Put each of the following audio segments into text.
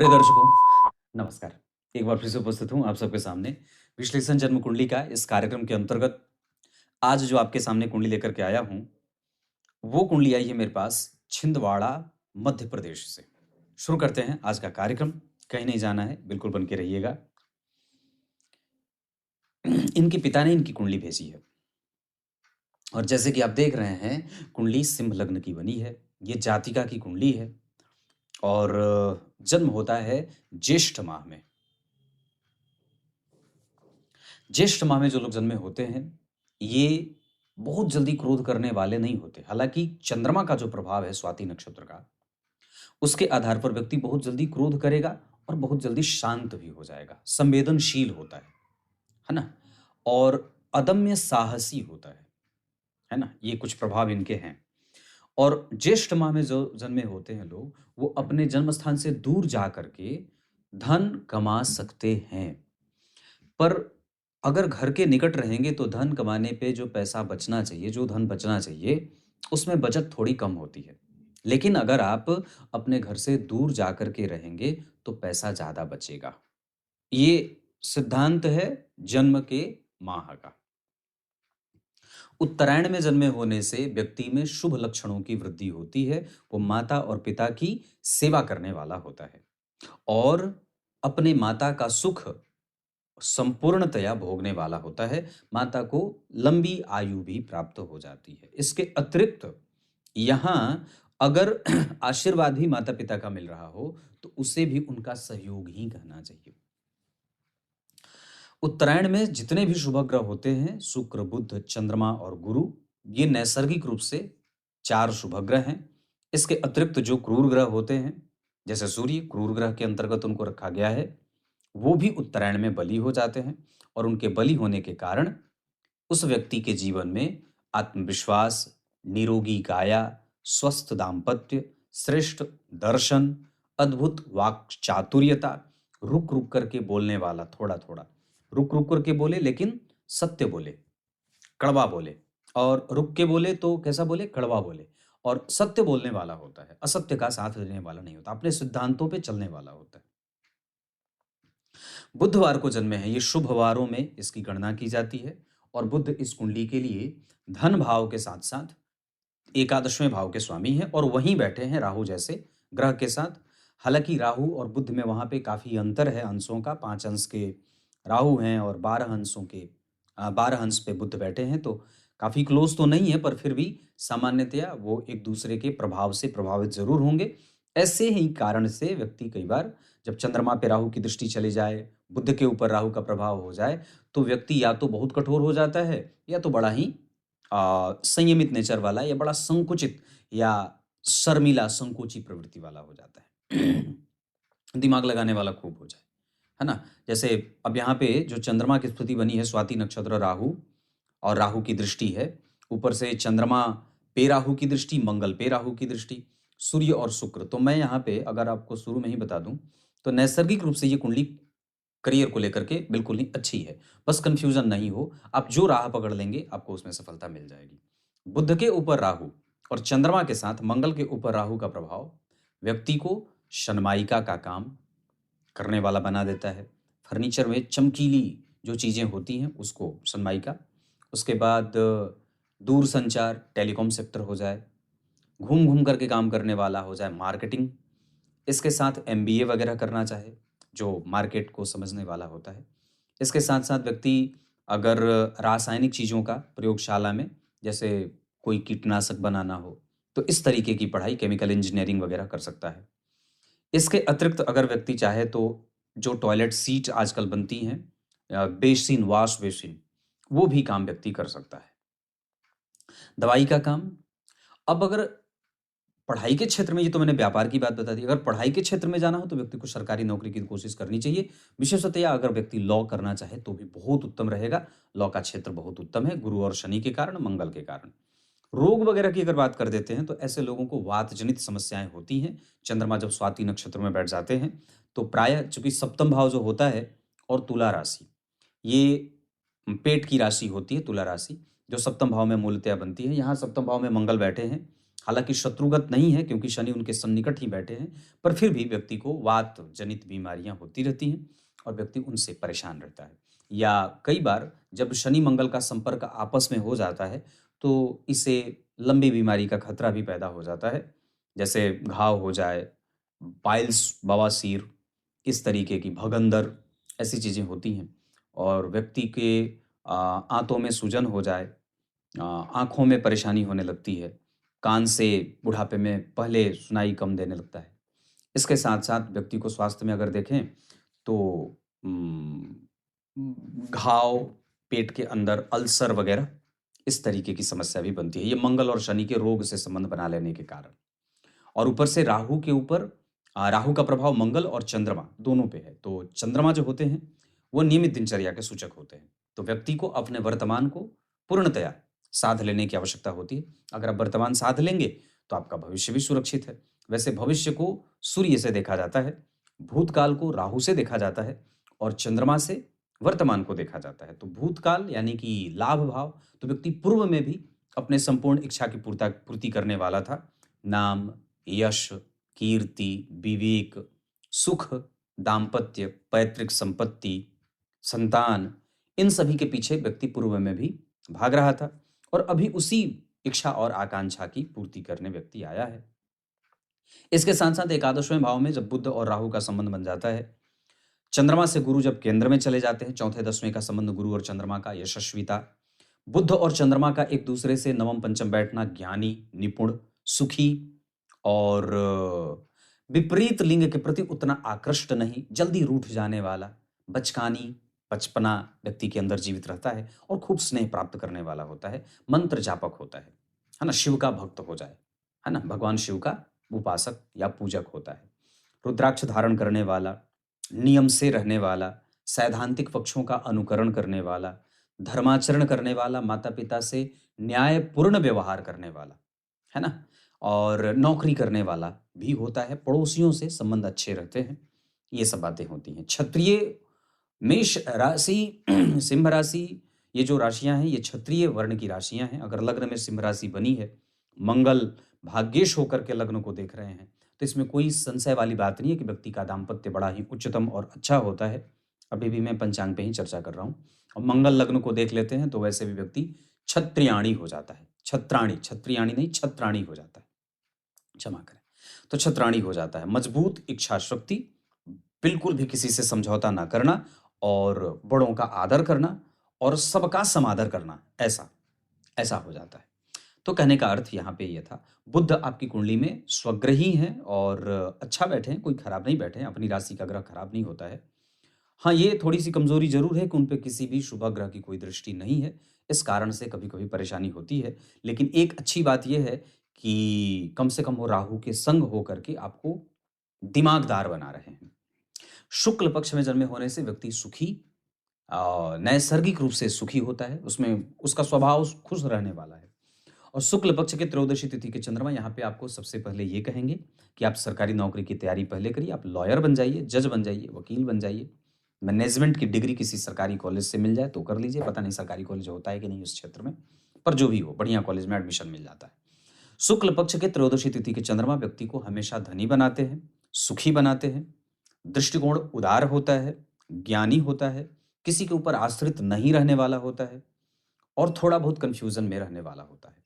प्रिय दर्शकों, नमस्कार। एक बार फिर से उपस्थित हूँ आप सबके सामने विश्लेषण जन्म कुंडली का इस कार्यक्रम के अंतर्गत। आज जो आपके सामने कुंडली लेकर के आया हूँ, वो कुंडली आई है मेरे पास छिंदवाड़ा, मध्य प्रदेश से। शुरू करते हैं आज का कार्यक्रम। कहीं नहीं जाना है, बिल्कुल बन के रहिएगा। इनके पिता ने इनकी कुंडली भेजी है और जैसे कि आप देख रहे हैं, कुंडली सिंह लग्न की बनी है। ये जातिका की कुंडली है और जन्म होता है ज्येष्ठ माह में। ज्येष्ठ माह में जो लोग जन्मे होते हैं, ये बहुत जल्दी क्रोध करने वाले नहीं होते। हालांकि चंद्रमा का जो प्रभाव है स्वाति नक्षत्र का, उसके आधार पर व्यक्ति बहुत जल्दी क्रोध करेगा और बहुत जल्दी शांत भी हो जाएगा। संवेदनशील होता है ना। और अदम्य साहसी होता है ना। ये कुछ प्रभाव इनके हैं। और ज्येष्ठ माह में जो जन्मे होते हैं लोग, वो अपने जन्म स्थान से दूर जा करके धन कमा सकते हैं। पर अगर घर के निकट रहेंगे तो धन कमाने पे जो पैसा बचना चाहिए, जो धन बचना चाहिए, उसमें बचत थोड़ी कम होती है। लेकिन अगर आप अपने घर से दूर जा कर के रहेंगे तो पैसा ज़्यादा बचेगा। ये सिद्धांत है जन्म के माह का। उत्तरायण में जन्मे होने से व्यक्ति में शुभ लक्षणों की वृद्धि होती है। वो माता और पिता की सेवा करने वाला होता है और अपने माता का सुख संपूर्णतया भोगने वाला होता है। माता को लंबी आयु भी प्राप्त हो जाती है। इसके अतिरिक्त यहाँ अगर आशीर्वाद भी माता पिता का मिल रहा हो तो उसे भी उनका सहयोग ही कहना चाहिए। उत्तरायण में जितने भी शुभ ग्रह होते हैं, शुक्र, बुध, चंद्रमा और गुरु, ये नैसर्गिक रूप से 4 शुभ ग्रह हैं। इसके अतिरिक्त जो क्रूर ग्रह होते हैं, जैसे सूर्य क्रूर ग्रह के अंतर्गत उनको रखा गया है, वो भी उत्तरायण में बली हो जाते हैं। और उनके बली होने के कारण उस व्यक्ति के जीवन में आत्मविश्वास, निरोगी काया, स्वस्थ दाम्पत्य, श्रेष्ठ दर्शन, अद्भुत वाक चातुर्यता, रुक रुक करके बोलने वाला, थोड़ा थोड़ा रुक रुक करके बोले लेकिन सत्य बोले, कड़वा बोले। और रुक के बोले तो कैसा बोले, कड़वा बोले। और सत्य बोलने वाला होता है, असत्य का साथ देने वाला नहीं होता, अपने सिद्धांतों पे चलने वाला होता है। बुधवार को जन्मे हैं, ये शुभ वारों में इसकी गणना की जाती है। और बुध इस कुंडली के लिए धन भाव के साथ साथ एकादशवें भाव के स्वामी हैं और वहीं बैठे हैं राहु जैसे ग्रह के साथ। हालांकि राहु और बुध में वहां पे काफी अंतर है अंशों का। 5 अंश के राहु हैं और 12 अंशों के 12 अंश पे बुध बैठे हैं, तो काफी क्लोज तो नहीं है, पर फिर भी सामान्यतया वो एक दूसरे के प्रभाव से प्रभावित जरूर होंगे। ऐसे ही कारण से व्यक्ति कई बार जब चंद्रमा पे राहु की दृष्टि चली जाए, बुध के ऊपर राहु का प्रभाव हो जाए, तो व्यक्ति या तो बहुत कठोर हो जाता है या तो बड़ा ही संयमित नेचर वाला या बड़ा संकुचित या शर्मिला संकोची प्रवृत्ति वाला हो जाता है। दिमाग लगाने वाला खूब हो जाए, है ना। जैसे अब यहाँ पे जो चंद्रमा की स्थिति बनी है, स्वाति नक्षत्र, राहु और राहु की दृष्टि है, ऊपर से चंद्रमा पे राहु की दृष्टि, मंगल पे राहु की दृष्टि, सूर्य और शुक्र। तो मैं यहाँ पे अगर आपको शुरू में ही बता दूं तो नैसर्गिक रूप से ये कुंडली करियर को लेकर के बिल्कुल ही अच्छी है। बस कंफ्यूजन नहीं हो, आप जो राह पकड़ लेंगे आपको उसमें सफलता मिल जाएगी। बुध के ऊपर राहु और चंद्रमा के साथ मंगल के ऊपर राहु का प्रभाव व्यक्ति को शनमाइका का काम करने वाला बना देता है। फर्नीचर में चमकीली जो चीजें होती हैं उसको सनमाइका। उसके बाद दूर संचार, टेलीकॉम सेक्टर हो जाए, घूम घूम करके काम करने वाला हो जाए, मार्केटिंग। इसके साथ एमबीए वगैरह करना चाहे, जो मार्केट को समझने वाला होता है। इसके साथ साथ व्यक्ति अगर रासायनिक चीज़ों का प्रयोगशाला में, जैसे कोई कीटनाशक बनाना हो, तो इस तरीके की पढ़ाई, केमिकल इंजीनियरिंग वगैरह कर सकता है। इसके अतिरिक्त अगर व्यक्ति चाहे तो जो टॉयलेट सीट आजकल बनती हैं, बेसिन, वॉश बेसिन, वो भी काम व्यक्ति कर सकता है। दवाई का काम। अब अगर पढ़ाई के क्षेत्र में, ये तो मैंने व्यापार की बात बता दी, अगर पढ़ाई के क्षेत्र में जाना हो तो व्यक्ति को सरकारी नौकरी की कोशिश करनी चाहिए। विशेषतया अगर व्यक्ति लॉ करना चाहे तो भी बहुत उत्तम रहेगा। लॉ का क्षेत्र बहुत उत्तम है, गुरु और शनि के कारण, मंगल के कारण। रोग वगैरह की अगर बात कर देते हैं तो ऐसे लोगों को वात जनित समस्याएं होती हैं। चंद्रमा जब स्वाति नक्षत्र में बैठ जाते हैं तो प्रायः, चूंकि सप्तम भाव जो होता है और तुला राशि, ये पेट की राशि होती है। तुला राशि जो सप्तम भाव में मूलतया बनती है, यहाँ सप्तम भाव में मंगल बैठे हैं, हालांकि शत्रुगत नहीं है क्योंकि शनि उनके सन्निकट ही बैठे हैं, पर फिर भी व्यक्ति को वात जनित बीमारियां होती रहती हैं और व्यक्ति उनसे परेशान रहता है। या कई बार जब शनि मंगल का संपर्क आपस में हो जाता है तो इसे लंबी बीमारी का खतरा भी पैदा हो जाता है, जैसे घाव हो जाए, पाइल्स, बवासीर, इस तरीके की भगंदर, ऐसी चीज़ें होती हैं। और व्यक्ति के आंतों में सूजन हो जाए, आँखों में परेशानी होने लगती है, कान से बुढ़ापे में पहले सुनाई कम देने लगता है। इसके साथ-साथ व्यक्ति को स्वास्थ्य में अगर देखें तो उम, घाव, पेट के अंदर अल्सर वगैरह, इस तरीके की समस्या भी बनती है। ये मंगल और शनि के रोग से संबंध बना लेने के कारण। और ऊपर से राहु के ऊपर राहु का प्रभाव मंगल और चंद्रमा दोनों पे है। तो चंद्रमा जो होते हैं वो नियमित दिनचर्या के सूचक होते हैं। तो व्यक्ति को अपने वर्तमान को पूर्णतया साध लेने की आवश्यकता होती है। अगर आप वर्तमान साध लेंगे तो आपका भविष्य भी सुरक्षित है। वैसे भविष्य को सूर्य से देखा जाता है, भूतकाल को राहु से देखा जाता है और चंद्रमा से वर्तमान को देखा जाता है। तो भूतकाल यानी कि लाभ भाव, तो व्यक्ति पूर्व में भी अपने संपूर्ण इच्छा की पूर्ति करने वाला था। नाम, यश, कीर्ति, विवेक, सुख, दाम्पत्य, पैतृक संपत्ति, संतान, इन सभी के पीछे व्यक्ति पूर्व में भी भाग रहा था और अभी उसी इच्छा और आकांक्षा की पूर्ति करने व्यक्ति आया है। इसके साथ साथ एकादशवें भाव में जब बुध और राहु का संबंध बन जाता है, चंद्रमा से गुरु जब केंद्र में चले जाते हैं, चौथे दसवें का संबंध गुरु और चंद्रमा का यशस्विता, बुध और चंद्रमा का एक दूसरे से नवम पंचम बैठना, ज्ञानी, निपुण, सुखी और विपरीत लिंग के प्रति उतना आकृष्ट नहीं, जल्दी रूठ जाने वाला, बचकानी, बचपना व्यक्ति के अंदर जीवित रहता है और खूब स्नेह प्राप्त करने वाला होता है, मंत्र जापक होता है ना, शिव का भक्त हो जाए, है ना, भगवान शिव का उपासक या पूजक होता है, रुद्राक्ष धारण करने वाला, नियम से रहने वाला, सैद्धांतिक पक्षों का अनुकरण करने वाला, धर्माचरण करने वाला, माता पिता से न्यायपूर्ण व्यवहार करने वाला, है ना, और नौकरी करने वाला भी होता है, पड़ोसियों से संबंध अच्छे रहते हैं, ये सब बातें होती हैं। क्षत्रिय, मेष राशि, सिंह राशि, ये जो राशियां हैं ये क्षत्रिय वर्ण की राशियां हैं। अगर लग्न में सिंह राशि बनी है, मंगल भाग्येश होकर के लग्न को देख रहे हैं, तो इसमें कोई संशय वाली बात नहीं है कि व्यक्ति का दाम्पत्य बड़ा ही उच्चतम और अच्छा होता है। अभी भी मैं पंचांग पे ही चर्चा कर रहा हूँ। और मंगल लग्न को देख लेते हैं तो वैसे भी व्यक्ति क्षत्रियाणी हो जाता है, छत्राणी, क्षत्रियाणी नहीं छत्राणी हो जाता है, क्षमा करें, तो छत्राणी हो जाता है। मजबूत इच्छा शक्ति, बिल्कुल भी किसी से समझौता ना करना और बड़ों का आदर करना और सबका समादर करना, ऐसा ऐसा हो जाता है। तो कहने का अर्थ यहाँ पे ये था, बुध आपकी कुंडली में स्वग्रही हैं और अच्छा बैठे हैं, कोई खराब नहीं बैठे हैं, अपनी राशि का ग्रह खराब नहीं होता है। हाँ, ये थोड़ी सी कमजोरी जरूर है कि उन पे किसी भी शुभ ग्रह की कोई दृष्टि नहीं है, इस कारण से कभी कभी परेशानी होती है। लेकिन एक अच्छी बात यह है कि कम से कम वो राहु के संग होकर के आपको दिमागदार बना रहे हैं। शुक्ल पक्ष में जन्मे होने से व्यक्ति सुखी, नैसर्गिक रूप से सुखी होता है, उसमें उसका स्वभाव खुश रहने वाला है। और शुक्ल पक्ष के त्रयोदशी तिथि के चंद्रमा यहाँ पे आपको सबसे पहले ये कहेंगे कि आप सरकारी नौकरी की तैयारी पहले करिए, आप लॉयर बन जाइए, जज बन जाइए, वकील बन जाइए, मैनेजमेंट की डिग्री किसी सरकारी कॉलेज से मिल जाए तो कर लीजिए, पता नहीं सरकारी कॉलेज होता है कि नहीं उस क्षेत्र में, पर जो भी हो बढ़िया कॉलेज में एडमिशन मिल जाता है। शुक्ल पक्ष के त्रयोदशी तिथि के चंद्रमा व्यक्ति को हमेशा धनी बनाते हैं, सुखी बनाते हैं, दृष्टिकोण उदार होता है, ज्ञानी होता है, किसी के ऊपर आश्रित नहीं रहने वाला होता है और थोड़ा बहुत कंफ्यूजन में रहने वाला होता है।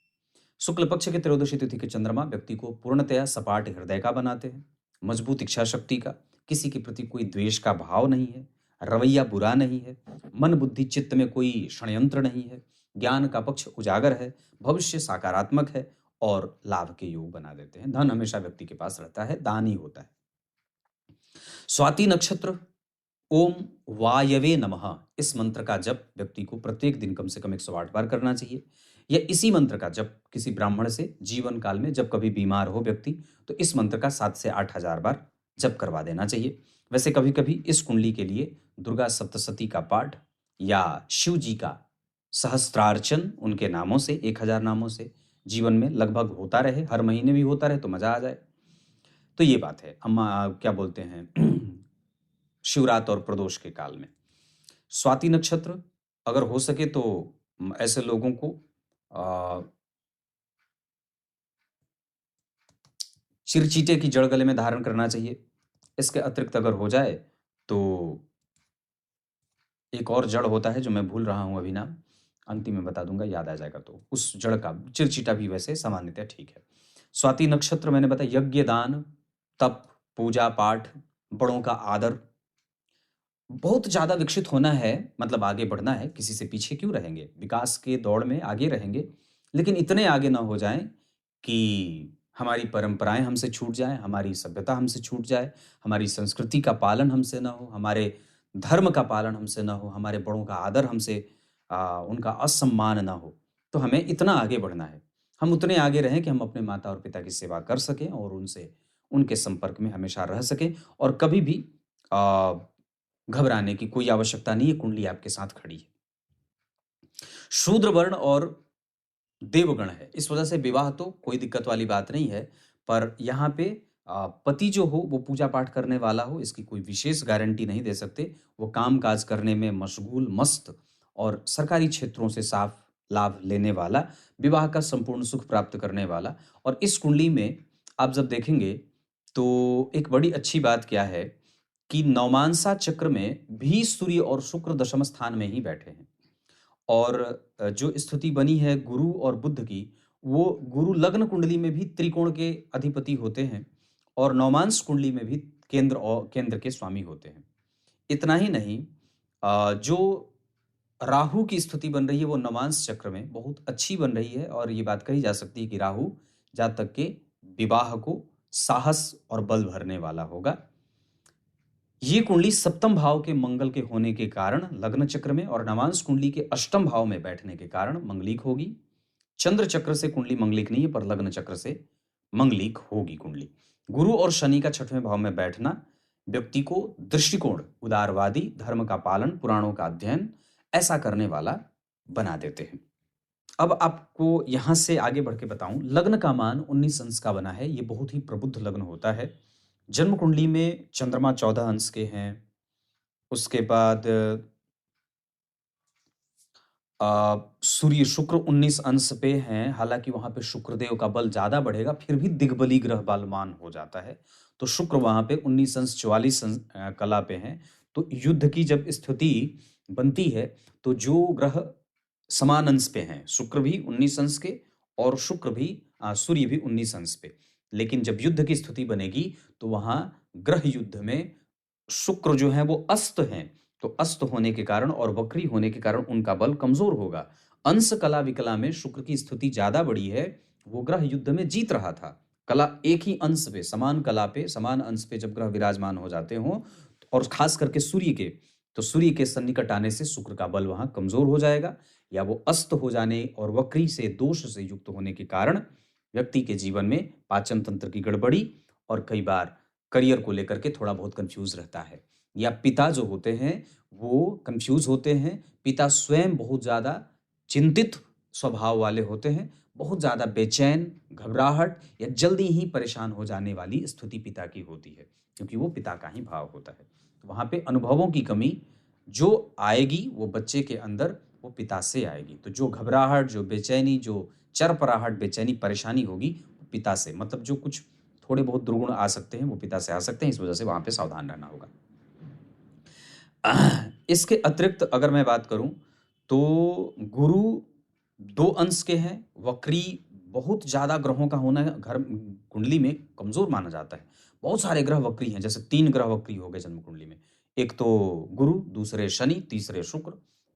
शुक्ल पक्ष के त्रयोदशी तिथि के चंद्रमा व्यक्ति को पूर्णतया सपाट हृदय का बनाते हैं, मजबूत इच्छा शक्ति का, किसी के प्रति कोई द्वेष का भाव नहीं है, रवैया बुरा नहीं है, मन बुद्धि चित्त में कोई षड्यंत्र नहीं है, ज्ञान का पक्ष उजागर है, भविष्य सकारात्मक है और लाभ के योग बना देते हैं। धन हमेशा व्यक्ति के पास रहता है, दानी होता है। स्वाति नक्षत्र, ओम वायवे नमः, इस मंत्र का जप व्यक्ति को प्रत्येक दिन कम से कम 108 बार करना चाहिए, या इसी मंत्र का जप किसी ब्राह्मण से जीवन काल में जब कभी बीमार हो व्यक्ति तो इस मंत्र का 7 से 8 हजार बार जप करवा देना चाहिए। वैसे कभी कभी इस कुंडली के लिए दुर्गा सप्तशती का पाठ या शिव जी का सहस्त्रार्चन, उनके नामों से 1000 नामों से जीवन में लगभग होता रहे, हर महीने भी होता रहे तो मजा आ जाए। तो ये बात है। अम्मा क्या बोलते हैं शिवरात और प्रदोष के काल में स्वाति नक्षत्र, अगर हो सके तो ऐसे लोगों को चिरचीटे की जड़ गले में धारण करना चाहिए। इसके अतिरिक्त अगर हो जाए तो एक और जड़ होता है जो मैं भूल रहा हूँ अभी नाम, अंतिम में बता दूंगा, याद आ जाएगा तो उस जड़ का चिरचीटा भी वैसे सामान्यतः ठीक है। स्वाति नक्षत्र मैंने बताया, यज्ञ दान तप पूजा पाठ, बड़ों का आदर, बहुत ज़्यादा विकसित होना है, मतलब आगे बढ़ना है, किसी से पीछे क्यों रहेंगे, विकास के दौड़ में आगे रहेंगे, लेकिन इतने आगे ना हो जाएं कि हमारी परंपराएं हमसे छूट जाएं, हमारी सभ्यता हमसे छूट जाए, हमारी संस्कृति का पालन हमसे ना हो, हमारे धर्म का पालन हमसे ना हो, हमारे बड़ों का आदर हमसे उनका असम्मान ना हो। तो हमें इतना आगे बढ़ना है, हम उतने आगे रहें कि हम अपने माता और पिता की सेवा कर सकें और उनसे उनके संपर्क में हमेशा रह सकें, और कभी भी आ, घबराने की कोई आवश्यकता नहीं है, कुंडली आपके साथ खड़ी है। शूद्र वर्ण और देवगण है, इस वजह से विवाह तो कोई दिक्कत वाली बात नहीं है, पर यहाँ पे पति जो हो वो पूजा पाठ करने वाला हो, इसकी कोई विशेष गारंटी नहीं दे सकते। वो काम काज करने में मशगूल मस्त और सरकारी क्षेत्रों से साफ लाभ लेने वाला, विवाह का संपूर्ण सुख प्राप्त करने वाला। और इस कुंडली में आप जब देखेंगे तो एक बड़ी अच्छी बात क्या है कि नवमांसा चक्र में भी सूर्य और शुक्र दशम स्थान में ही बैठे हैं, और जो स्थिति बनी है गुरु और बुध की, वो गुरु लग्न कुंडली में भी त्रिकोण के अधिपति होते हैं और नवमांश कुंडली में भी केंद्र के स्वामी होते हैं। इतना ही नहीं, जो राहु की स्थिति बन रही है वो नवमांश चक्र में बहुत अच्छी बन रही है, और ये बात कही जा सकती है कि राहु जातक के विवाह को साहस और बल भरने वाला होगा। ये कुंडली सप्तम भाव के मंगल के होने के कारण लग्न चक्र में, और नवांश कुंडली के अष्टम भाव में बैठने के कारण मंगलिक होगी। चंद्र चक्र से कुंडली मंगलिक नहीं है, पर लग्न चक्र से मंगलिक होगी कुंडली। गुरु और शनि का छठवें भाव में बैठना व्यक्ति को दृष्टिकोण, उदारवादी, धर्म का पालन, पुराणों का अध्ययन ऐसा करने वाला बना देते हैं। अब आपको यहां से आगे बढ़ के बताऊं, लग्न का मान 19 अंश का बना है, ये बहुत ही प्रबुद्ध लग्न होता है। जन्म कुंडली में चंद्रमा 14 अंश के हैं, उसके बाद सूर्य शुक्र 19 अंश पे हैं, हालांकि वहां पे शुक्रदेव का बल ज्यादा बढ़ेगा, फिर भी दिग्बली ग्रह बलवान हो जाता है। तो शुक्र वहां पे 19 अंश 44 कला पे हैं। तो युद्ध की जब स्थिति बनती है तो जो ग्रह समान अंश पे हैं, शुक्र भी 19 अंश के और शुक्र भी सूर्य भी 19 अंश पे, लेकिन जब युद्ध की स्थिति बनेगी तो वहां ग्रह युद्ध में शुक्र जो है वो अस्त हैं, तो अस्त होने के कारण और वक्री होने के कारण उनका बल कमजोर होगा। अंश कला विकला में शुक्र की स्थिति ज्यादा बड़ी है, वो ग्रह युद्ध में जीत रहा था। कला एक ही अंश पे, समान कला पे, समान अंश पे जब ग्रह विराजमान हो जाते हो, और खास करके सूर्य के, तो सूर्य के सन्निकट आने से शुक्र का बल वहां कमजोर हो जाएगा, या वो अस्त हो जाने और वक्री से दोष से युक्त होने के कारण व्यक्ति के जीवन में पाचन तंत्र की गड़बड़ी और कई बार करियर को लेकर के थोड़ा बहुत कंफ्यूज रहता है, या पिता जो होते हैं वो कंफ्यूज होते हैं, पिता स्वयं बहुत ज़्यादा चिंतित स्वभाव वाले होते हैं, बहुत ज़्यादा बेचैन, घबराहट या जल्दी ही परेशान हो जाने वाली स्थिति पिता की होती है, क्योंकि वो पिता का ही भाव होता है। तो वहाँ पे अनुभवों की कमी जो आएगी वो बच्चे के अंदर वो पिता से आएगी। तो जो घबराहट, जो बेचैनी, जो चरपराहट, बेचैनी, परेशानी होगी पिता से, मतलब जो कुछ थोड़े बहुत दुर्गुण आ सकते हैं वो पिता से आ सकते हैं, इस वजह से वहां पे सावधान रहना होगा। इसके अतिरिक्त अगर मैं बात करूं तो गुरु 2 अंश के हैं, वक्री बहुत ज्यादा ग्रहों का होना है घर कुंडली में कमजोर माना जाता है। बहुत सारे ग्रह वक्री हैं, जैसे 3 ग्रह वक्री हो गए जन्म कुंडली में, एक तो गुरु, दूसरे शनि, तीसरे शुक्र,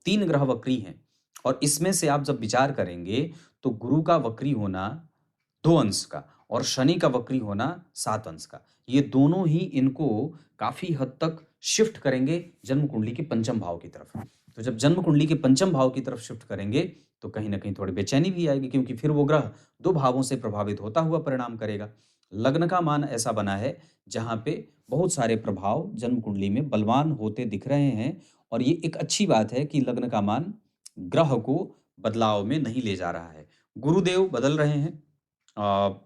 3 ग्रह वक्री हैं। और इसमें से आप जब विचार करेंगे तो गुरु का वक्री होना 2 अंश का और शनि का वक्री होना 7 अंश का, ये दोनों ही इनको काफी हद तक शिफ्ट करेंगे जन्म कुंडली के पंचम भाव की तरफ। तो जब जन्म कुंडली के पंचम भाव की तरफ शिफ्ट करेंगे तो कहीं ना कहीं थोड़ी बेचैनी भी आएगी, क्योंकि फिर वो ग्रह 2 भावों से प्रभावित होता हुआ परिणाम करेगा। लग्न का मान ऐसा बना है जहां पे बहुत सारे प्रभाव जन्म कुंडली में बलवान होते दिख रहे हैं, और ये एक अच्छी बात है कि लग्न का मान ग्रह को बदलाव में नहीं ले जा रहा है। गुरुदेव बदल रहे हैं,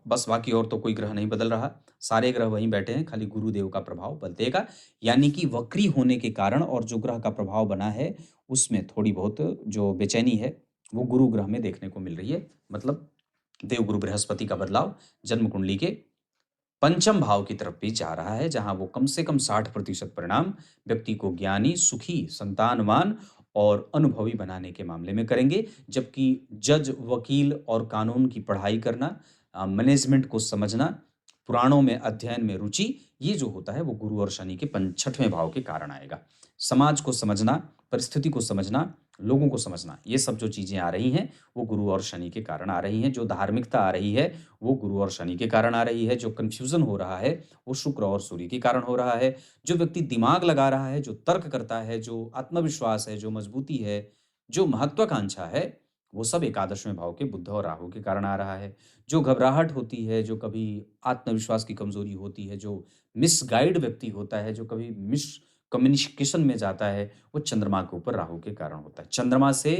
बस बाकी और तो कोई ग्रह नहीं बदल रहा, सारे ग्रह वहीं बैठे हैं, खाली गुरुदेव का प्रभाव बदलेगा। यानी कि वक्री होने के कारण और जो ग्रह का प्रभाव बना है उसमें थोड़ी बहुत जो बेचैनी है वो गुरु ग्रह में देखने को मिल रही है, मतलब देवगुरु बृहस्पति का बदलाव जन्म कुंडली के पंचम भाव की तरफ भी जा रहा है, जहां वो कम से कम 60% परिणाम व्यक्ति को ज्ञानी, सुखी, संतानवान और अनुभवी बनाने के मामले में करेंगे। जबकि जज, वकील और कानून की पढ़ाई करना, मैनेजमेंट को समझना, पुराणों में अध्ययन में रुचि, ये जो होता है वो गुरु और शनि के 6वें भाव के कारण आएगा। समाज को समझना, परिस्थिति को समझना, लोगों को समझना, ये सब जो चीजें आ रही हैं वो गुरु और शनि के कारण आ रही हैं। जो धार्मिकता आ रही है वो गुरु और शनि के कारण आ रही है। जो कंफ्यूजन हो रहा है वो शुक्र और सूर्य के कारण हो रहा है। जो व्यक्ति दिमाग लगा रहा है, जो तर्क करता है, जो आत्मविश्वास है, जो मजबूती है, जो महत्वाकांक्षा है, वो सब 11वें भाव के बुध और राहु के कारण आ रहा है। जो घबराहट होती है, जो कभी आत्मविश्वास की कमजोरी होती है, जो मिसगाइड व्यक्ति होता है, जो कभी मिस कम्युनिकेशन में जाता है, वो चंद्रमा के ऊपर राहु के कारण होता है। चंद्रमा से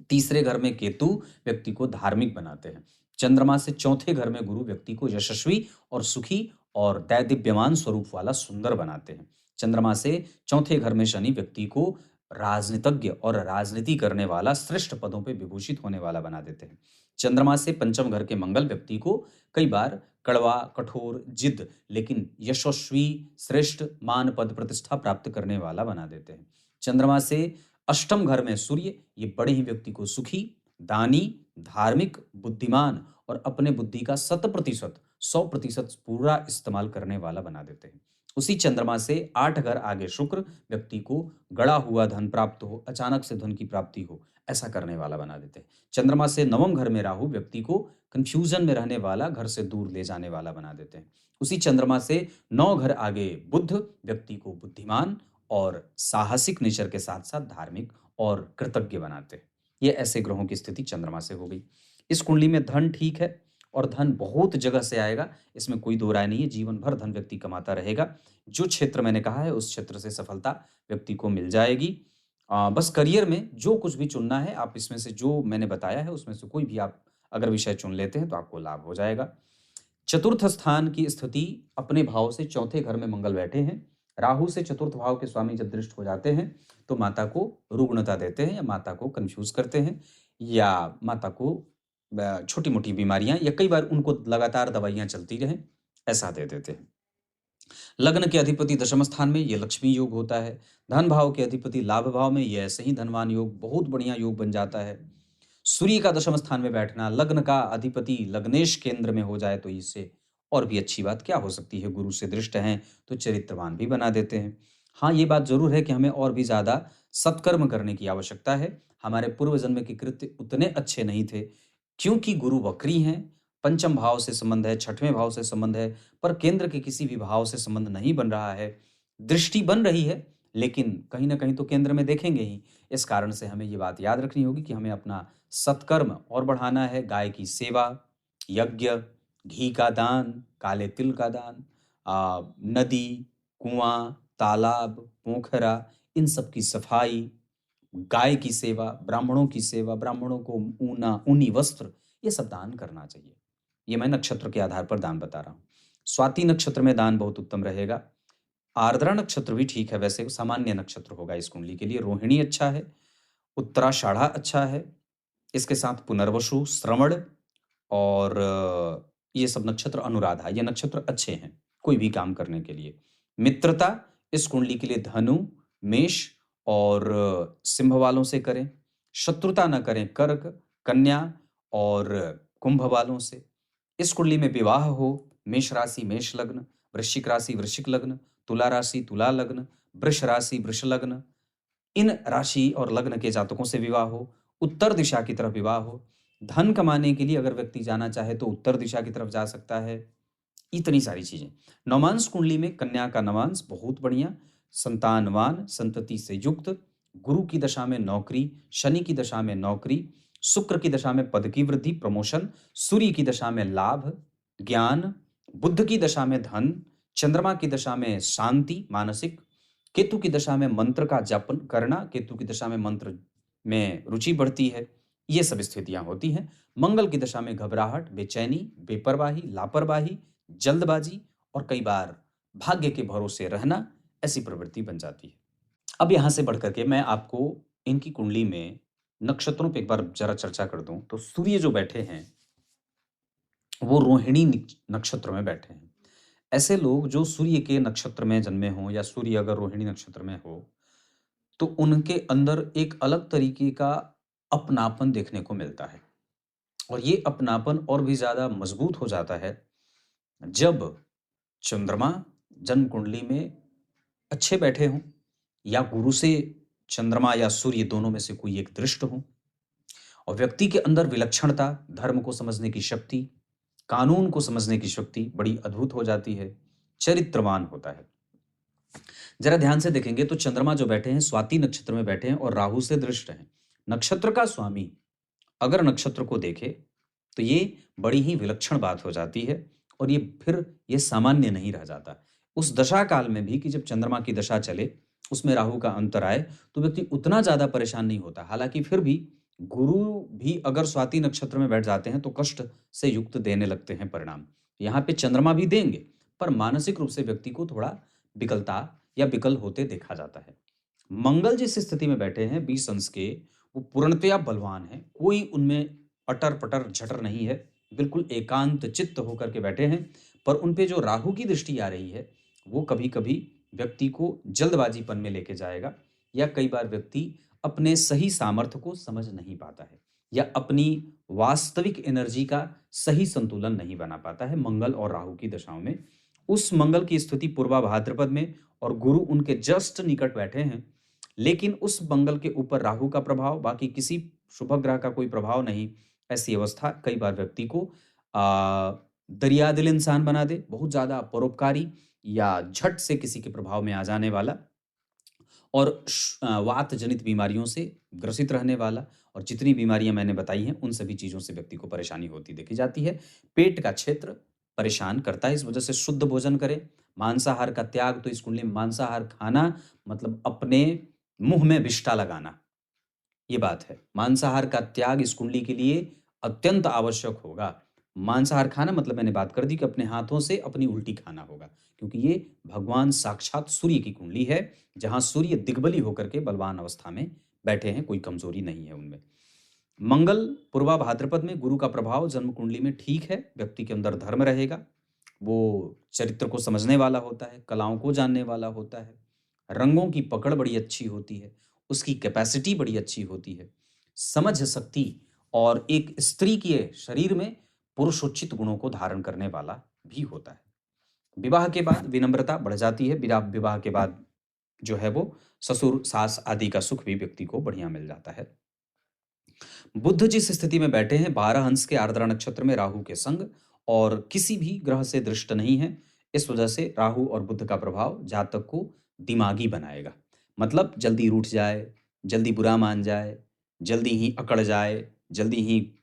तीसरे घर में केतु व्यक्ति को धार्मिक बनाते हैं। चंद्रमा से चौथे घर में गुरु व्यक्ति को यशस्वी और सुखी और दैदिप्यमान स्वरूप वाला सुंदर बनाते हैं। चंद्रमा से चौथे घर में शनि व्यक्ति को राजनीतिज्ञ और राजनीति करने वाला, श्रेष्ठ पदों पे विभूषित होने वाला बना देते हैं। चंद्रमा से पंचम घर के मंगल व्यक्ति को कई बार कड़वा, कठोर, जिद, लेकिन यशस्वी, श्रेष्ठ, मान, पद, प्रतिष्ठा प्राप्त करने वाला बना देते हैं। चंद्रमा से अष्टम घर में सूर्य, ये बड़े ही व्यक्ति को सुखी, दानी, धार्मिक, बुद्धिमान और अपने बुद्धि का 100% पूरा इस्तेमाल करने वाला बना देते हैं। उसी चंद्रमा से 8 घर आगे शुक्र व्यक्ति को गड़ा हुआ धन प्राप्त हो, अचानक से धन की प्राप्ति हो, ऐसा करने वाला बना देते हैं। चंद्रमा से नवम घर में राहु व्यक्ति को कंफ्यूजन में रहने वाला, घर से दूर ले जाने वाला बना देते हैं। उसी चंद्रमा से 9 घर आगे बुध व्यक्ति को बुद्धिमान और साहसिक नेचर के साथ साथ धार्मिक और कृतज्ञ बनाते हैं। ये ऐसे ग्रहों की स्थिति चंद्रमा से हो गई। इस कुंडली में धन ठीक है और धन बहुत जगह से आएगा, इसमें कोई दो राय नहीं है। जीवन भर धन व्यक्ति कमाता रहेगा। जो क्षेत्र मैंने कहा है उस क्षेत्र से सफलता व्यक्ति को मिल जाएगी। बस करियर में जो कुछ भी चुनना है, आप इसमें से जो मैंने बताया है उसमें से कोई भी आप अगर विषय चुन लेते हैं तो आपको लाभ हो जाएगा। चतुर्थ स्थान की स्थिति, अपने भाव से चौथे घर में मंगल बैठे हैं। राहु से चतुर्थ भाव के स्वामी जब दृष्ट हो जाते हैं तो माता को रुग्णता देते हैं, या माता को कंफ्यूज करते हैं, या माता को छोटी मोटी बीमारियां, या कई बार उनको लगातार दवाइयां चलती रहें, ऐसा दे देते हैं। लग्न के अधिपति दशम स्थान में, ये लक्ष्मी योग होता है। धन भाव के अधिपति लाभ भाव में, ये ऐसे ही धनवान योग, बहुत बढ़िया योग बन जाता है। सूर्य का दशम स्थान में बैठना, लग्न का अधिपति लग्नेश केंद्र में हो जाए तो इससे और भी अच्छी बात क्या हो सकती है। गुरु से दृष्ट हैं तो चरित्रवान भी बना देते हैं। हाँ, ये बात जरूर है कि हमें और भी ज्यादा सत्कर्म करने की आवश्यकता है। हमारे पूर्व जन्म के कृत्य उतने अच्छे नहीं थे, क्योंकि गुरु वक्री हैं। पंचम भाव से संबंध है, 6वें भाव से संबंध है, पर केंद्र के किसी भी भाव से संबंध नहीं बन रहा है। दृष्टि बन रही है, लेकिन कहीं ना कहीं तो केंद्र में देखेंगे ही। इस कारण से हमें ये बात याद रखनी होगी कि हमें अपना सत्कर्म और बढ़ाना है। गाय की सेवा, यज्ञ, घी का दान, काले तिल का दान, नदी, कुआं, तालाब, पोखरा, इन सब की सफाई, गाय की सेवा, ब्राह्मणों की सेवा, ब्राह्मणों को ऊनी वस्त्र, ये सब दान करना चाहिए। ये मैं नक्षत्र के आधार पर दान बता रहा हूँ। स्वाति नक्षत्र में दान बहुत उत्तम रहेगा। आर्द्रा नक्षत्र भी ठीक है, वैसे सामान्य नक्षत्र होगा इस कुंडली के लिए। रोहिणी अच्छा है, उत्तराषाढ़ा अच्छा है, इसके साथ पुनर्वसु, श्रवण और ये सब नक्षत्र, अनुराधा, ये नक्षत्र अच्छे हैं कोई भी काम करने के लिए। मित्रता इस कुंडली के लिए धनु, मेष और सिंह वालों से करें। शत्रुता न करें कर्क, कन्या और कुंभ वालों से। इस कुंडली में विवाह हो, मेष राशि मेष लग्न, वृश्चिक राशि वृश्चिक लग्न, तुला राशि तुला लग्न, वृष राशि वृष लग्न, इन राशि और लग्न के जातकों से विवाह हो। उत्तर दिशा की तरफ विवाह हो। धन कमाने के लिए अगर व्यक्ति जाना चाहे तो उत्तर दिशा की तरफ जा सकता है। इतनी सारी चीजें। नवमांश कुंडली में कन्या का नवांश बहुत बढ़िया, संतानवान, संतति से युक्त, गुरु की दशा में नौकरी, शनि की दशा में नौकरी, शुक्र की दशा में पद की वृद्धि, प्रमोशन, सूर्य की दशा में लाभ, ज्ञान, बुध की दशा में धन, चंद्रमा की दशा में शांति मानसिक, केतु की दशा में मंत्र का जापन करना, केतु की दशा में मंत्र में रुचि बढ़ती है, ये सब स्थितियां होती हैं। मंगल की दशा में घबराहट, बेचैनी, बेपरवाही, लापरवाही, जल्दबाजी और कई बार भाग्य के भरोसे रहना, ऐसी प्रवृत्ति बन जाती है। अब यहां से बढ़कर के मैं आपको इनकी कुंडली में नक्षत्रों पे एक बार जरा चर्चा कर दूं तो सूर्य जो बैठे हैं वो रोहिणी नक्षत्र में बैठे हैं। ऐसे लोग जो सूर्य के नक्षत्र में जन्मे हों या सूर्य अगर रोहिणी नक्षत्र में हो, तो उनके अंदर एक अलग तरीके का अपनापन देखने को मिलता है। और ये अपनापन और भी ज़्यादा मजबूत हो जाता है जब चंद्रमा जन्म कुंडली में अच्छे बैठे हों, या गुरु से चंद्रमा या सूर्य दोनों में से कोई एक दृष्ट हो, और व्यक्ति के अंदर विलक्षणता, धर्म को समझने की शक्ति, कानून को समझने की शक्ति बड़ी अद्भुत हो जाती है, चरित्रवान होता है। जरा ध्यान से देखेंगे तो चंद्रमा जो बैठे हैं स्वाति नक्षत्र में बैठे हैं और राहु से दृष्ट हैं। नक्षत्र का स्वामी अगर नक्षत्र को देखे तो ये बड़ी ही विलक्षण बात हो जाती है, और ये सामान्य नहीं रह जाता। उस दशा काल में भी कि जब चंद्रमा की दशा चले, उसमें राहु का अंतर आए, तो व्यक्ति उतना ज्यादा परेशान नहीं होता। हालांकि फिर भी गुरु भी अगर स्वाति नक्षत्र में बैठ जाते हैं तो कष्ट से युक्त देने लगते हैं परिणाम। यहाँ पे चंद्रमा भी देंगे, पर मानसिक रूप से व्यक्ति को थोड़ा विकलता या विकल होते देखा जाता है। मंगल जिस स्थिति में बैठे हैं 20 अंश के, वो पूर्णतया बलवान है, कोई उनमें अटर पटर झटर नहीं है, बिल्कुल एकांत चित्त होकर के बैठे हैं। पर उन पे जो राहु की दृष्टि आ रही है, वो कभी कभी व्यक्ति को जल्दबाजीपन में लेके जाएगा, या कई बार व्यक्ति अपने सही सामर्थ्य को समझ नहीं पाता है, या अपनी वास्तविक एनर्जी का सही संतुलन नहीं बना पाता है मंगल और राहु की दशाओं में। उस मंगल की स्थिति पूर्वा भाद्रपद में और गुरु उनके जस्ट निकट बैठे हैं, लेकिन उस मंगल के ऊपर राहु का प्रभाव, बाकी किसी शुभ ग्रह का कोई प्रभाव नहीं। ऐसी अवस्था कई बार व्यक्ति को दरिया दिल इंसान बना दे, बहुत ज्यादा परोपकारी या झट से किसी के प्रभाव में आ जाने वाला, और वात जनित बीमारियों से ग्रसित रहने वाला, और जितनी बीमारियां मैंने बताई हैं उन सभी चीजों से व्यक्ति को परेशानी होती देखी जाती है। पेट का क्षेत्र परेशान करता है, इस वजह से शुद्ध भोजन करें। मांसाहार का त्याग, तो इस कुंडली में मांसाहार खाना मतलब अपने मुंह में विष्ठा लगाना, ये बात है। मांसाहार का त्याग इस कुंडली के लिए अत्यंत आवश्यक होगा। मांसाहार खाना मतलब मैंने बात कर दी कि अपने हाथों से अपनी उल्टी खाना होगा, क्योंकि ये भगवान साक्षात सूर्य की कुंडली है, जहां सूर्य दिग्बली होकर के बलवान अवस्था में बैठे हैं, कोई कमजोरी नहीं है उनमें। मंगल पूर्वा भाद्रपद में, गुरु का प्रभाव जन्म कुंडली में ठीक है, व्यक्ति के अंदर धर्म रहेगा, वो चरित्र को समझने वाला होता है, कलाओं को जानने वाला होता है, रंगों की पकड़ बड़ी अच्छी होती है, उसकी कैपेसिटी बड़ी अच्छी होती है, समझ शक्ति और एक स्त्री के शरीर में पुरुषोचित गुणों को धारण करने वाला भी होता है। विवाह के बाद विनम्रता बढ़ जाती है, विवाह के बाद जो है वो ससुर सास आदि का सुख भी व्यक्ति को बढ़िया मिल जाता है। बुध जिस स्थिति में बैठे हैं 12 हंस के आर्द्रा नक्षत्र में राहु के संग, और किसी भी ग्रह से दृष्ट नहीं है, इस वजह से राहु और बुध का प्रभाव जातक को दिमागी बनाएगा। मतलब जल्दी रूठ जाए, जल्दी बुरा मान जाए, जल्दी ही अकड़ जाए, जल्दी ही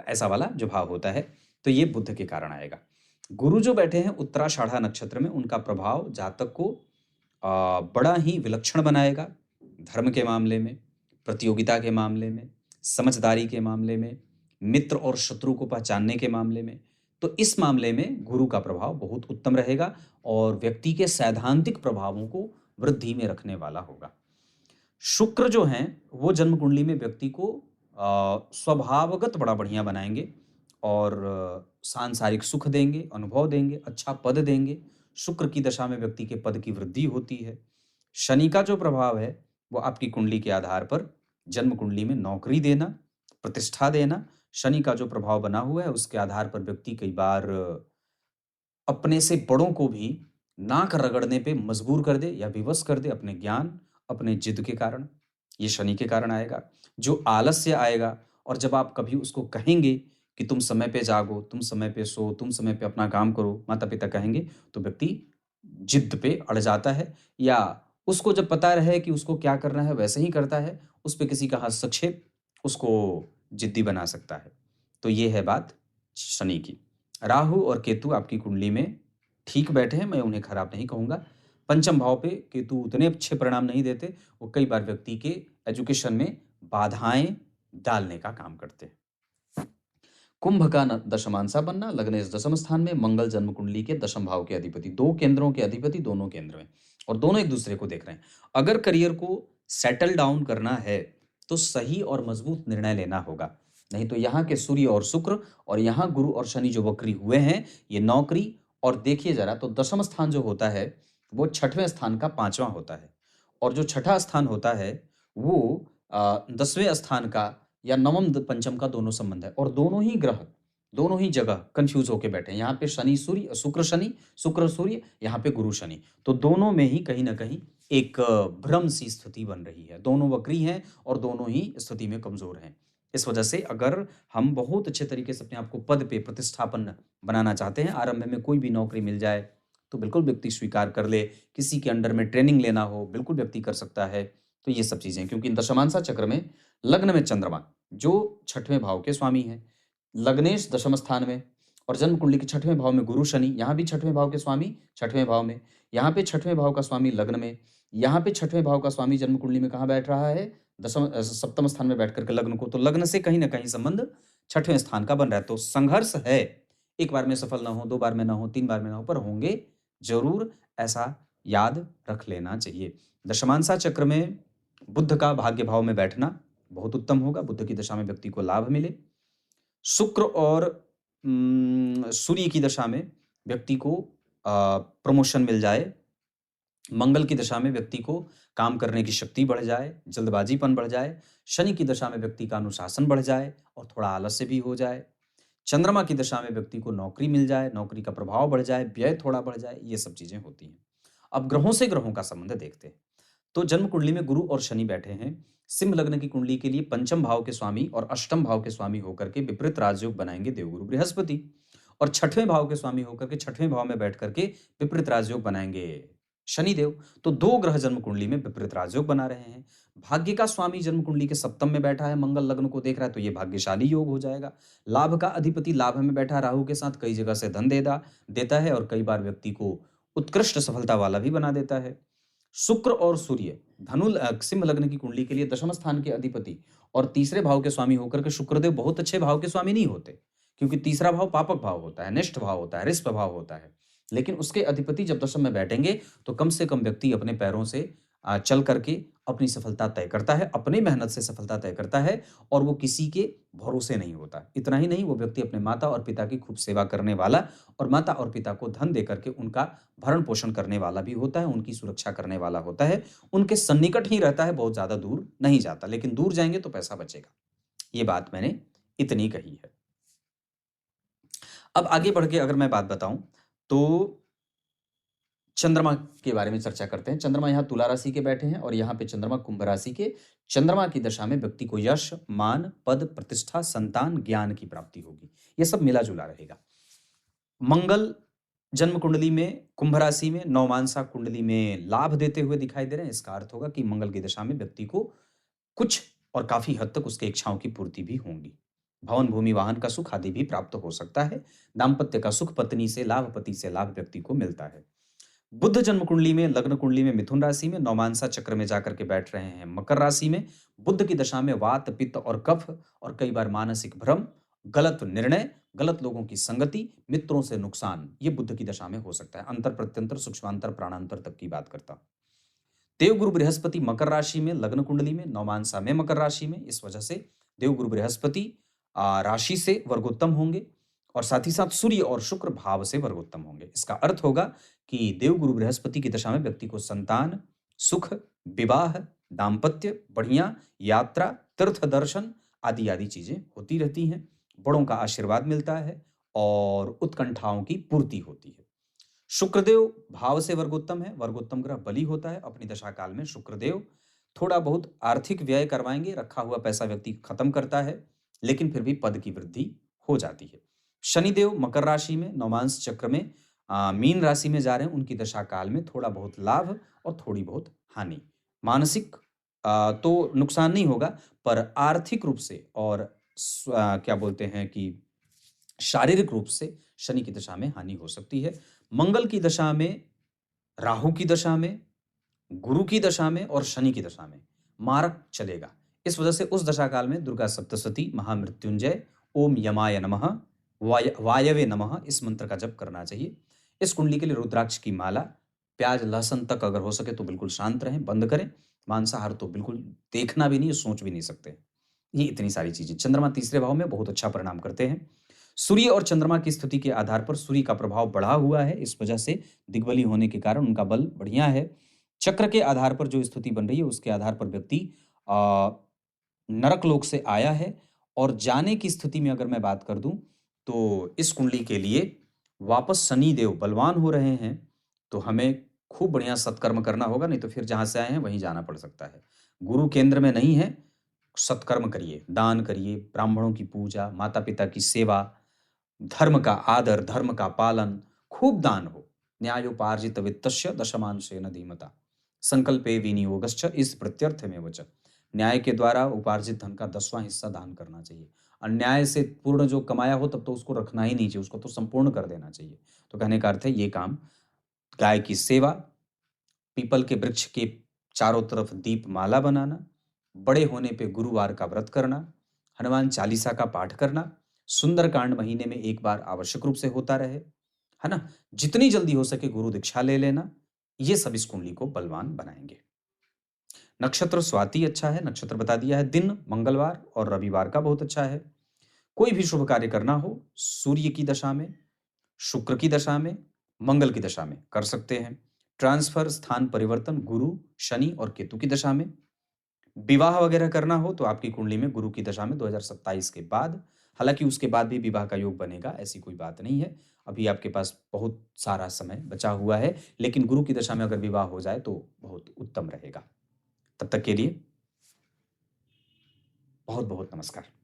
ऐसा वाला जो भाव होता है, तो ये बुध के कारण आएगा। गुरु जो बैठे हैं उत्तराषाढ़ा नक्षत्र में, उनका प्रभाव जातक को बड़ा ही विलक्षण बनाएगा, धर्म के मामले में, प्रतियोगिता के मामले में, समझदारी के मामले में, मित्र और शत्रु को पहचानने के मामले में। तो इस मामले में गुरु का प्रभाव बहुत उत्तम रहेगा और व्यक्ति के सैद्धांतिक प्रभावों को वृद्धि में रखने वाला होगा। शुक्र जो हैं वो जन्म कुंडली में व्यक्ति को स्वभावगत बड़ा बढ़िया बनाएंगे और सांसारिक सुख देंगे, अनुभव देंगे, अच्छा पद देंगे। शुक्र की दशा में व्यक्ति के पद की वृद्धि होती है। शनि का जो प्रभाव है वो आपकी कुंडली के आधार पर जन्म कुंडली में नौकरी देना, प्रतिष्ठा देना। शनि का जो प्रभाव बना हुआ है उसके आधार पर व्यक्ति कई बार अपने से बड़ों को भी नाक रगड़ने पे मजबूर कर दे या विवश कर दे, अपने ज्ञान, अपने जिद के कारण। ये शनि के कारण आएगा। जो आलस्य आएगा, और जब आप कभी उसको कहेंगे कि तुम समय पे जागो, तुम समय पे सो, तुम समय पे अपना काम करो, माता पिता कहेंगे, तो व्यक्ति जिद पे अड़ जाता है, या उसको जब पता रहे कि उसको क्या करना है वैसे ही करता है, उस पर किसी का हस्तक्षेप उसको जिद्दी बना सकता है। तो ये है बात शनि की। राहु और केतु आपकी कुंडली में ठीक बैठे हैं, मैं उन्हें खराब नहीं कहूंगा। पंचम भाव पे केतु उतने अच्छे परिणाम नहीं देते, वो कई बार व्यक्ति के एजुकेशन में बाधाएं डालने का काम करते हैं। कुंभ का दशमांसा बनना, लग्नेश दशम स्थान में, मंगल जन्म कुंडली के दशम भाव के अधिपति, दो केंद्रों के अधिपति दोनों केंद्र में, और दोनों एक दूसरे को देख रहे हैं। अगर करियर को सेटल डाउन करना है तो सही और मजबूत निर्णय लेना होगा, नहीं तो यहाँ के सूर्य और शुक्र और यहाँ गुरु और शनि जो वक्री हुए हैं, ये नौकरी और देखिए जरा, तो दशम स्थान जो होता है वो छठवें स्थान का पांचवां होता है, और जो छठा स्थान होता है वो 10वें स्थान का या नवम पंचम का दोनों संबंध है, और दोनों ही ग्रह दोनों ही जगह कंफ्यूज होके बैठे हैं। यहाँ पे शनि सूर्य, शनि, शुक्र सूर्य, यहाँ पे गुरु शनि, तो दोनों में ही कहीं ना कहीं एक भ्रम सी स्थिति बन रही है। दोनों वक्री हैं और दोनों ही स्थिति में कमजोर हैं। इस वजह से अगर हम बहुत अच्छे तरीके से अपने आप को पद पे प्रतिष्ठापन बनाना चाहते हैं, आरंभ में कोई भी नौकरी मिल जाए तो बिल्कुल व्यक्ति स्वीकार कर ले, किसी के अंडर में ट्रेनिंग लेना हो बिल्कुल व्यक्ति कर सकता है। तो ये सब चीजें, क्योंकि दशमांशा चक्र में लग्न में चंद्रमा जो छठवें भाव के स्वामी है, लग्नेश दशम स्थान में, और जन्म कुंडली के छठवें भाव में गुरु शनि, यहाँ भी छठवें भाव के स्वामी छठवें भाव में, यहाँ पे छठवें भाव का स्वामी लग्न में, यहाँ पे छठवें भाव का स्वामी जन्म कुंडली में कहाँ बैठ रहा है, सप्तम स्थान में बैठ करके लग्न को, तो लग्न से कहीं ना कहीं संबंध छठवें स्थान का बन रहा है। तो संघर्ष है, एक बार में सफल ना हो, 2 बार में ना हो, 3 बार में ना हो, पर होंगे जरूर, ऐसा याद रख लेना चाहिए। दशमांशा चक्र में बुध का भाग्य भाव में बैठना बहुत उत्तम होगा, बुध की दशा में व्यक्ति को लाभ मिले। शुक्र और सूर्य की दशा में व्यक्ति को प्रमोशन मिल जाए, मंगल की दशा में व्यक्ति को काम करने की शक्ति बढ़ जाए, जल्दबाजीपन बढ़ जाए, शनि की दशा में व्यक्ति का अनुशासन बढ़ जाए और थोड़ा आलस्य भी हो जाए, चंद्रमा की दशा में व्यक्ति को नौकरी मिल जाए, नौकरी का प्रभाव बढ़ जाए, व्यय थोड़ा बढ़ जाए, ये सब चीजें होती हैं। अब ग्रहों से ग्रहों का संबंध देखते हैं। तो जन्म कुंडली में गुरु और शनि बैठे हैं। सिंह लग्न की कुंडली के लिए पंचम भाव के स्वामी और अष्टम भाव के स्वामी होकर के विपरीत राजयोग बनाएंगे देवगुरु बृहस्पति, और छठवें भाव के स्वामी होकर के छठवें भाव में बैठ करके विपरीत राजयोग बनाएंगे शनिदेव। तो 2 ग्रह जन्म कुंडली में विपरीत राजयोग बना रहे हैं। भाग्य का स्वामी जन्म कुंडली के सप्तम में बैठा है, मंगल लग्न को देख रहा है, तो ये भाग्यशाली योग हो जाएगा। लाभ का अधिपति लाभ में बैठा राहु के साथ कई जगह से धन देता है और कई बार व्यक्ति को उत्कृष्ट सफलता वाला भी बना देता है। शुक्र और सूर्य सिंह लग्न की कुंडली के लिए दशम स्थान के अधिपति और तीसरे भाव के स्वामी होकर के शुक्रदेव बहुत अच्छे भाव के स्वामी नहीं होते, क्योंकि तीसरा भाव पापक भाव होता है, निष्ठ भाव होता है, रिष्ट भाव होता है। लेकिन उसके अधिपति जब दशम में बैठेंगे तो कम से कम व्यक्ति अपने पैरों से चल करके अपनी सफलता तय करता है, अपनी मेहनत से सफलता तय करता है, और वो किसी के भरोसे नहीं होता। इतना ही नहीं, वो व्यक्ति अपने माता और पिता की खूब सेवा करने वाला और माता और पिता को धन दे करके उनका भरण पोषण करने वाला भी होता है, उनकी सुरक्षा करने वाला होता है, उनके सन्निकट ही रहता है, बहुत ज्यादा दूर नहीं जाता। लेकिन दूर जाएंगे तो पैसा बचेगा। ये बात मैंने इतनी कही है। अब आगे बढ़ के अगर मैं बात बताऊं तो चंद्रमा के बारे में चर्चा करते हैं। चंद्रमा यहाँ तुला राशि के बैठे हैं और यहाँ पे चंद्रमा कुंभ राशि के। चंद्रमा की दशा में व्यक्ति को यश, मान, पद, प्रतिष्ठा, संतान, ज्ञान की प्राप्ति होगी। ये सब मिला जुला रहेगा। मंगल जन्म कुंडली में कुंभ राशि में नवमांसा कुंडली में लाभ देते हुए दिखाई दे रहे हैं। इसका अर्थ होगा कि मंगल की दशा में व्यक्ति को कुछ और काफी हद तक उसके इच्छाओं की पूर्ति भी होंगी। भवन, भूमि, वाहन का सुख आदि भी प्राप्त हो सकता है। दाम्पत्य का सुख, पत्नी से लाभ, पति से लाभ व्यक्ति को मिलता है। बुध जन्म कुंडली में लग्न कुंडली में मिथुन राशि में नवमांसा चक्र में जाकर के बैठ रहे हैं मकर राशि में। बुध की दशा में वात, पित्त और कफ और कई बार मानसिक भ्रम, गलत निर्णय, गलत लोगों की संगति, मित्रों से नुकसान, ये बुध की दशा में हो सकता है। अंतर प्रत्यंतर सूक्ष्मांतर प्राणांतर तक की बात करता हूं। देवगुरु बृहस्पति मकर राशि में लग्न कुंडली में, नवमांसा में मकर राशि में, इस वजह से देवगुरु बृहस्पति राशि से वर्गोत्तम होंगे और साथ ही साथ सूर्य और शुक्र भाव से वर्गोत्तम होंगे। इसका अर्थ होगा कि देवगुरु बृहस्पति की दशा में व्यक्ति को संतान, सुख, विवाह, दाम्पत्य, बढ़िया यात्रा, तीर्थ दर्शन आदि आदि चीजें होती रहती हैं। बड़ों का आशीर्वाद मिलता है और उत्कंठाओं की पूर्ति होती है। शुक्रदेव भाव से वर्गोत्तम है, वर्गोत्तम ग्रह बली होता है। अपनी दशा काल में शुक्रदेव थोड़ा बहुत आर्थिक व्यय करवाएंगे, रखा हुआ पैसा व्यक्ति खत्म करता है, लेकिन फिर भी पद की वृद्धि हो जाती है। शनिदेव मकर राशि में नवमांश चक्र में मीन राशि में जा रहे हैं। उनकी दशा काल में थोड़ा बहुत लाभ और थोड़ी बहुत हानि। मानसिक तो नुकसान नहीं होगा, पर आर्थिक रूप से और क्या बोलते हैं कि शारीरिक रूप से शनि की दशा में हानि हो सकती है। मंगल की दशा में, राहु की दशा में, गुरु की दशा में और शनि की दशा में मारक चलेगा। इस वजह से उस दशा काल में दुर्गा सप्तशती, महामृत्युंजय, ओम यमाय नमः, वायवे नमः, इस मंत्र का जप करना चाहिए। इस कुंडली के लिए रुद्राक्ष की माला, प्याज लहसुन तक अगर हो सके तो बिल्कुल शांत रहें, बंद करें। मांसाहार तो बिल्कुल देखना भी नहीं, सोच भी नहीं सकते। ये इतनी सारी चीजें। चंद्रमा तीसरे भाव में बहुत अच्छा परिणाम करते हैं। सूर्य और चंद्रमा की स्थिति के आधार पर सूर्य का प्रभाव बढ़ा हुआ है, इस वजह से दिग्बली होने के कारण उनका बल बढ़िया है। चक्र के आधार पर जो स्थिति बन रही है उसके आधार पर व्यक्ति अ, नरक लोक से आया है। और जाने की स्थिति में अगर मैं बात कर दूं तो इस कुंडली के लिए वापस शनि देव बलवान हो रहे हैं, तो हमें खूब बढ़िया सत्कर्म करना होगा, नहीं तो फिर जहां से आए हैं वहीं जाना पड़ सकता है। गुरु केंद्र में नहीं है, सत्कर्म करिए, दान करिए, ब्राह्मणों की पूजा, माता पिता की सेवा, धर्म का आदर, धर्म का पालन, खूब दान हो। न्यायोपार्जित वित्तस्य दशमांशेन धीमता संकल्पे विनियोगश्च इस प्रत्यर्थ में वच। न्याय के द्वारा उपार्जित धन का 10वां हिस्सा दान करना चाहिए। अन्याय से पूर्ण जो कमाया हो तब तो उसको रखना ही नहीं चाहिए, उसको तो संपूर्ण कर देना चाहिए। तो कहने का अर्थ है ये काम, गाय की सेवा, पीपल के वृक्ष के चारों तरफ दीप माला बनाना, बड़े होने पे गुरुवार का व्रत करना, हनुमान चालीसा का पाठ करना, सुंदरकांड महीने में एक बार आवश्यक रूप से होता रहे, है ना, जितनी जल्दी हो सके गुरु दीक्षा ले लेना, ये सब इस कुंडली को बलवान बनाएंगे। नक्षत्र स्वाति अच्छा है, नक्षत्र बता दिया है। दिन मंगलवार और रविवार का बहुत अच्छा है। कोई भी शुभ कार्य करना हो सूर्य की दशा में, शुक्र की दशा में, मंगल की दशा में कर सकते हैं। ट्रांसफर, स्थान परिवर्तन गुरु, शनि और केतु की दशा में। विवाह वगैरह करना हो तो आपकी कुंडली में गुरु की दशा में 2027 के बाद, हालांकि उसके बाद भी विवाह का योग बनेगा, ऐसी कोई बात नहीं है। अभी आपके पास बहुत सारा समय बचा हुआ है, लेकिन गुरु की दशा में अगर विवाह हो जाए तो बहुत उत्तम रहेगा। तब तक के लिए बहुत बहुत नमस्कार।